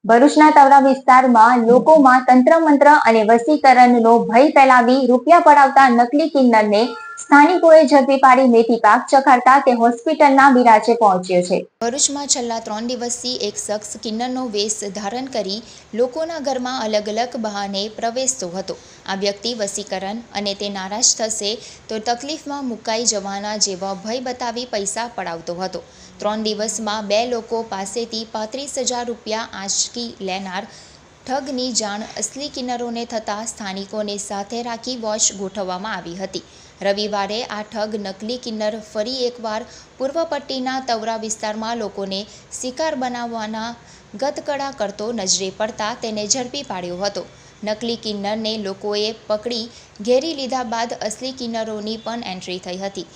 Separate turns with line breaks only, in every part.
ભરૂચના તવરા વિસ્તારમાં લોકોમાં તંત્ર મંત્ર અને વસીકરણનો ભય ફેલાવી રૂપિયા પડાવતા નકલી કિન્નરને સ્થાનિકોએ ઝડપી પાડી મેથી પાક ચખાડતા તે હોસ્પિટલના બિરાજે પહોંચ્યો છે.
ભરૂચમાં છેલ્લા 3 દિવસથી એક શખ્સ કિન્નરનો વેશ ધારણ કરી લોકોના ઘરમાં અલગ અલગ બહાને પ્રવેશતો હતો. આ વ્યક્તિ વસીકરણ અને તે નારાજ થશે તો તકલીફમાં મુકાઈ જવાના જેવા ભય બતાવી પૈસા પડાવતો હતો. 3 દિવસમાં 2 લોકો પાસેથી 35,000 રૂપિયા આંચકી લેનાર ઠગની જાણ અસલી કિન્નરોને થતાં સ્થાનિકોને સાથે રાખી વોચ ગોઠવવામાં આવી હતી. રવિવારે આ ઠગ નકલી કિન્નર ફરી એકવાર પૂર્વ પટ્ટીના તવરા વિસ્તારમાં લોકોને શિકાર બનાવવાના ગતકડા કરતો નજરે પડતા તેને ઝડપી પાડ્યો હતો. નકલી કિન્નરને લોકોએ પકડી ઘેરી લીધા બાદ અસલી કિન્નરોની પણ એન્ટ્રી થઈ હતી.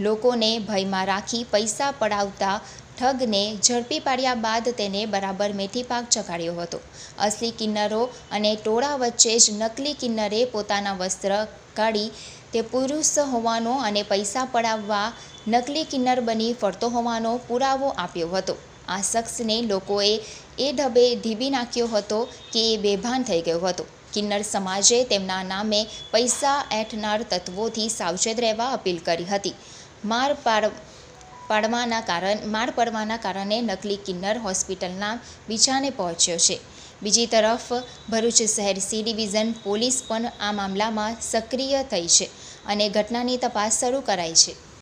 લોકોને ભયમાં રાખી પૈસા પડાવતા ઠગને ઝડપી પાડ્યા બાદ તેને બરાબર મેથી પાક ચખાડ્યો હતો. અસલી કિન્નરો અને ટોળા વચ્ચે જ નકલી કિન્નરે પોતાના વસ્ત્ર કાઢી તે પુરુષ હોવાનો અને પૈસા પડાવવા નકલી કિન્નર બની ફરતો હોવાનો પુરાવો આપ્યો હતો. આ શખ્સને લોકોએ એ ઢબે ઢીબી નાખ્યો હતો કે એ બેભાન થઈ ગયો હતો. કિન્નર સમાજે તેમના નામે પૈસા એંઠનાર તત્વોથી સાવચેત રહેવા અપીલ કરી હતી. માર પડવાના કારણે નકલી કિન્નર હોસ્પિટલના બિછાને પહોંચ્યો છે. બીજી તરફ ભરૂચ શહેર સી ડિવિઝન પોલીસ પણ આ મામલામાં સક્રિય થઈ છે અને ઘટનાની તપાસ શરૂ કરાઈ છે.